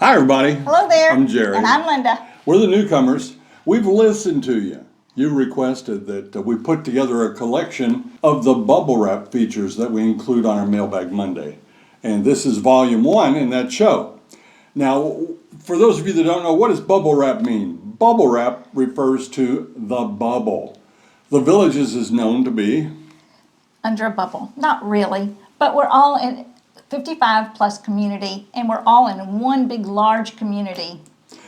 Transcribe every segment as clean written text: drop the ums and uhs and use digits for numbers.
Hi, everybody. Hello there. I'm Jerry. And I'm Linda. We're the Newcomers. We've listened to you. You requested that we put together a collection of the bubble wrap features that we include on our Mailbag Monday. And this is volume 1 in that show. Now, for those of you that don't know, what does bubble wrap mean? Bubble wrap refers to the bubble. The Villages is known to be Under a bubble. Not really, but we're all in 55 plus community, and we're all in one big large community.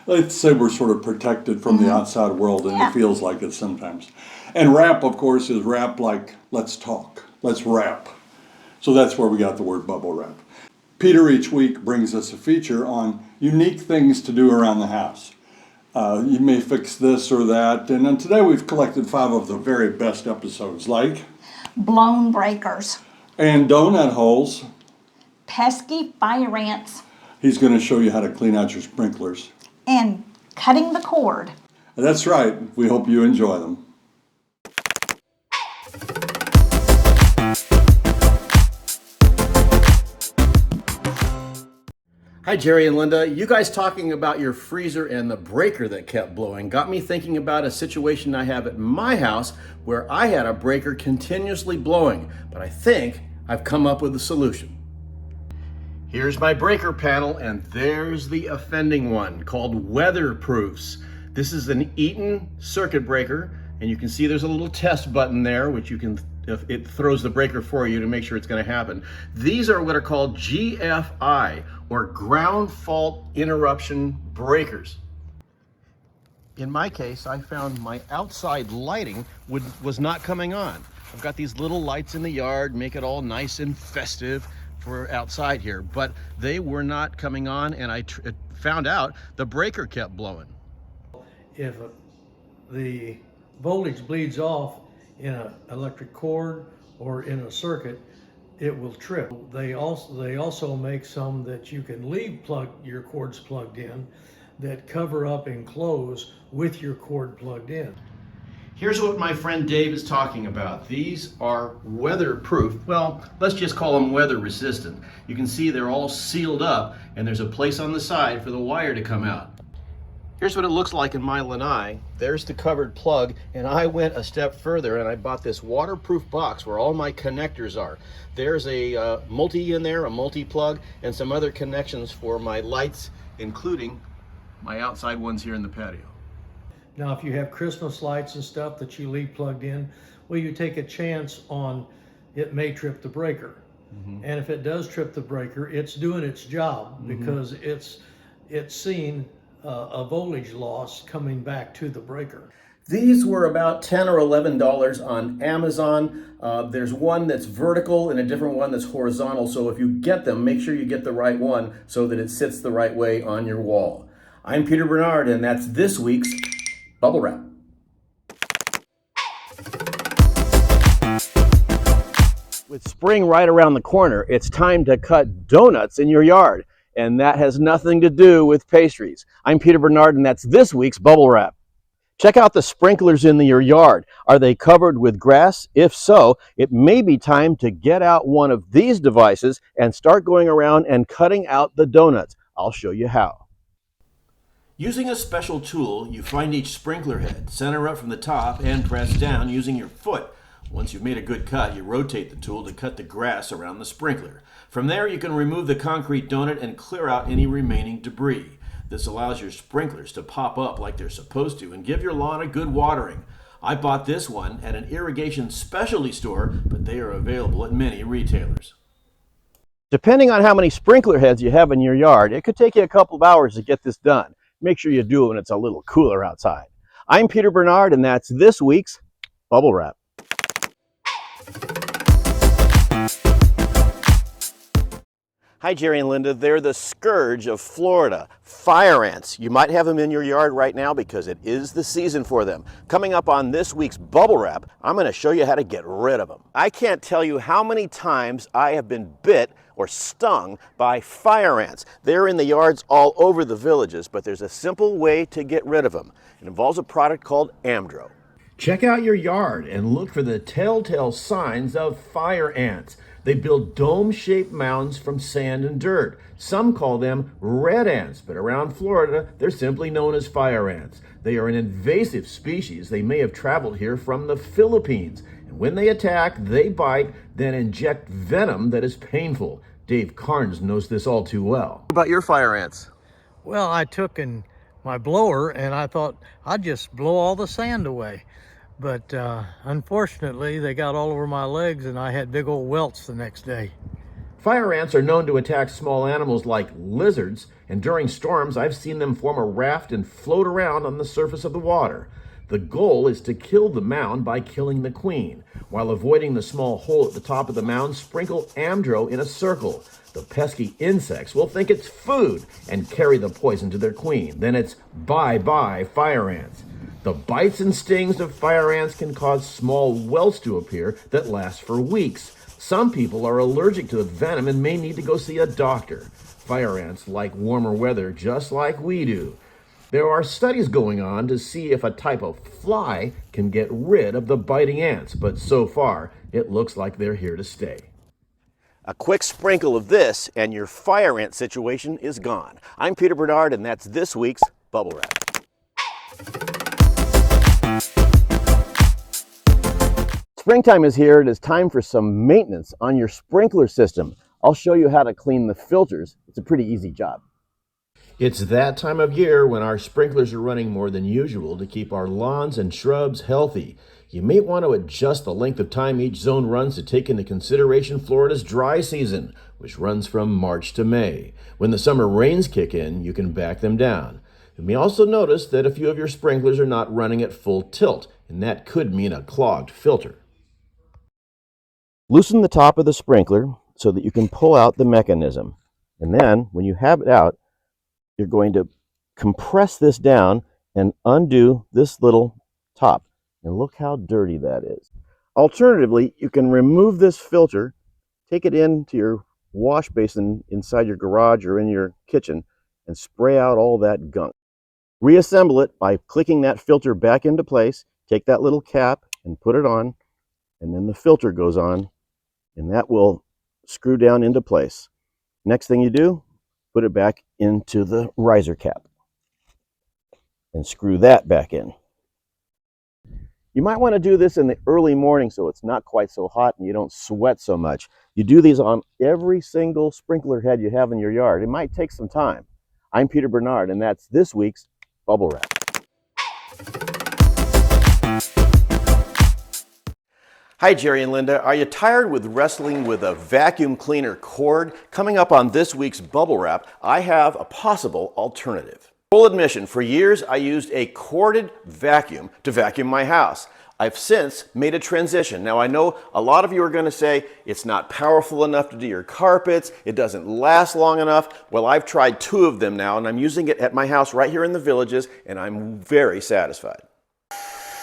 Let's say we're sort of protected from the outside world, and it feels like it sometimes. And rap, of course, is rap like let's talk, let's rap. So that's where we got the word bubble wrap. Peter each week brings us a feature on unique things to do around the house. You may fix this or that, and then today we've collected 5 of the very best episodes, like Blown breakers. and donut holes. Pesky fire ants. He's going to show you how to clean out your sprinklers. And cutting the cord. That's right. We hope you enjoy them. Hi, Jerry and Linda. You guys talking about your freezer and the breaker that kept blowing got me thinking about a situation I have at my house where I had a breaker continuously blowing, but I think I've come up with a solution. Here's my breaker panel, and there's the offending one called weatherproofs. This is an Eaton circuit breaker, and you can see there's a little test button there, which you can, it throws the breaker for you to make sure it's going to happen. These are what are called GFI, or ground fault interruption breakers. In my case, I found my outside lighting was not coming on. I've got these little lights in the yard, make it all nice and festive for outside here, but they were not coming on, and I found out the breaker kept blowing. If the voltage bleeds off in an electric cord or in a circuit, it will trip. They also make some that you can leave your cords plugged in that cover up and close with your cord plugged in. Here's what my friend Dave is talking about. These are weatherproof. Well, let's just call them weather resistant. You can see they're all sealed up, and there's a place on the side for the wire to come out. Here's what it looks like in my lanai. There's the covered plug, and I went a step further and I bought this waterproof box where all my connectors are. There's a multi in there, a multi-plug, and some other connections for my lights, including my outside ones here in the patio. Now, if you have Christmas lights and stuff that you leave plugged in, well, you take a chance on it may trip the breaker. And if it does trip the breaker, it's doing its job because it's seeing a voltage loss coming back to the breaker. These were about $10 or $11 on Amazon. There's one that's vertical and a different one that's horizontal. So if you get them, make sure you get the right one so that it sits the right way on your wall. I'm Peter Bernard, and that's this week's Bubble Wrap. With spring right around the corner, it's time to cut donuts in your yard. And that has nothing to do with pastries. I'm Peter Bernard, and that's this week's Bubble Wrap. Check out the sprinklers in your yard. Are they covered with grass? If so, it may be time to get out one of these devices and start going around and cutting out the donuts. I'll show you how. Using a special tool, you find each sprinkler head, center up from the top, and press down using your foot. Once you've made a good cut, you rotate the tool to cut the grass around the sprinkler. From there, you can remove the concrete donut and clear out any remaining debris. This allows your sprinklers to pop up like they're supposed to and give your lawn a good watering. I bought this one at an irrigation specialty store, but they are available at many retailers. Depending on how many sprinkler heads you have in your yard, it could take you a couple of hours to get this done. Make sure you do it when it's a little cooler outside. I'm Peter Bernard, and that's this week's Bubble Wrap. Hi, Jerry and Linda. They're the scourge of Florida, fire ants. You might have them in your yard right now because it is the season for them. Coming up on this week's Bubble Wrap, I'm going to show you how to get rid of them. I can't tell you how many times I have been bit or stung by fire ants. They're in the yards all over the villages, but there's a simple way to get rid of them. It involves a product called Amdro. Check out your yard and look for the telltale signs of fire ants. They build dome-shaped mounds from sand and dirt. Some call them red ants, but around Florida, they're simply known as fire ants. They are an invasive species. They may have traveled here from the Philippines. And when they attack, they bite, then inject venom that is painful. Dave Carnes knows this all too well. What about your fire ants? Well, I took my blower and I thought I'd just blow all the sand away. But unfortunately, they got all over my legs and I had big old welts the next day. Fire ants are known to attack small animals like lizards, and during storms, I've seen them form a raft and float around on the surface of the water. The goal is to kill the mound by killing the queen. While avoiding the small hole at the top of the mound, sprinkle amdro in a circle. The pesky insects will think it's food and carry the poison to their queen. Then it's bye-bye fire ants. The bites and stings of fire ants can cause small welts to appear that last for weeks. Some people are allergic to the venom and may need to go see a doctor. Fire ants like warmer weather just like we do. There are studies going on to see if a type of fly can get rid of the biting ants, but so far it looks like they're here to stay. A quick sprinkle of this and your fire ant situation is gone. I'm Peter Bernard, and that's this week's Bubble Wrap. Springtime is here. It is time for some maintenance on your sprinkler system. I'll show you how to clean the filters. It's a pretty easy job. It's that time of year when our sprinklers are running more than usual to keep our lawns and shrubs healthy. You may want to adjust the length of time each zone runs to take into consideration Florida's dry season, which runs from March to May. When the summer rains kick in, you can back them down. You may also notice that a few of your sprinklers are not running at full tilt, and that could mean a clogged filter. Loosen the top of the sprinkler so that you can pull out the mechanism. And then, when you have it out, you're going to compress this down and undo this little top. And look how dirty that is. Alternatively, you can remove this filter, take it into your wash basin inside your garage or in your kitchen, and spray out all that gunk. Reassemble it by clicking that filter back into place, take that little cap and put it on, and then the filter goes on, and that will screw down into place. Next thing you do, put it back into the riser cap and screw that back in. You might want to do this in the early morning so it's not quite so hot and you don't sweat so much. You do these on every single sprinkler head you have in your yard. It might take some time. I'm Peter Bernard, and that's this week's Bubble Wrap. Hi, Jerry and Linda. Are you tired with wrestling with a vacuum cleaner cord? Coming up on this week's Bubble Wrap, I have a possible alternative. Full admission, for years I used a corded vacuum to vacuum my house. I've since made a transition. Now I know a lot of you are going to say it's not powerful enough to do your carpets, it doesn't last long enough. Well, I've tried 2 of them now and I'm using it at my house right here in the Villages, and I'm very satisfied.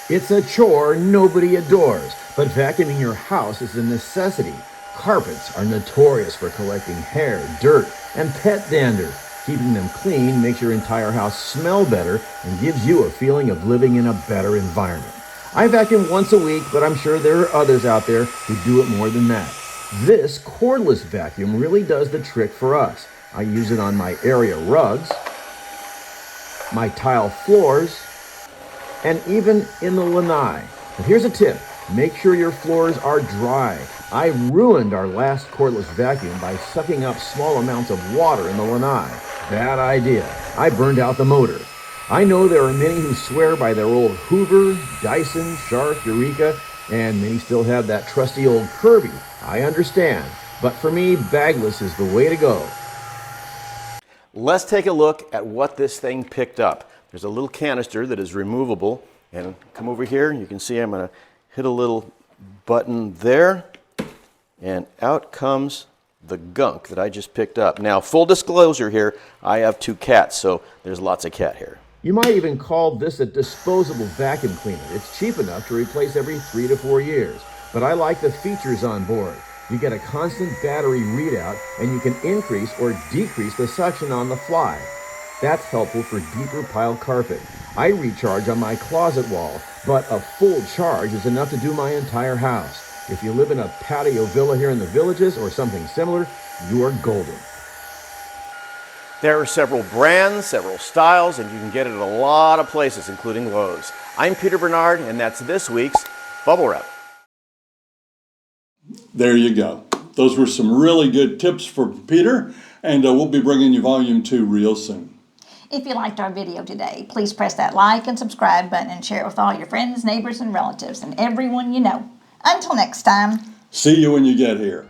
It's a chore nobody adores, but vacuuming your house is a necessity. Carpets are notorious for collecting hair, dirt, and pet dander. Keeping them clean makes your entire house smell better and gives you a feeling of living in a better environment. I vacuum once a week, but I'm sure there are others out there who do it more than that. This cordless vacuum really does the trick for us. I use it on my area rugs, my tile floors, and even in the lanai. But here's a tip. Make sure your floors are dry. I ruined our last cordless vacuum by sucking up small amounts of water in the lanai. Bad idea. I burned out the motor. I know there are many who swear by their old Hoover, Dyson, Shark, Eureka, and many still have that trusty old Kirby. I understand. But for me, bagless is the way to go. Let's take a look at what this thing picked up. There's a little canister that is removable, and come over here, you can see I'm going to hit a little button there, and out comes the gunk that I just picked up. Now, full disclosure here, I have 2 cats, so there's lots of cat hair. You might even call this a disposable vacuum cleaner. It's cheap enough to replace every 3 to 4 years, but I like the features on board. You get a constant battery readout, and you can increase or decrease the suction on the fly. That's helpful for deeper pile carpet. I recharge on my closet wall, but a full charge is enough to do my entire house. If you live in a patio villa here in the Villages or something similar, you are golden. There are several brands, several styles, and you can get it at a lot of places, including Lowe's. I'm Peter Bernard, and that's this week's Bubble Wrap. There you go. Those were some really good tips for Peter, and we'll be bringing you Volume 2 real soon. If you liked our video today, please press that like and subscribe button and share it with all your friends, neighbors, and relatives, and everyone you know. Until next time. See you when you get here.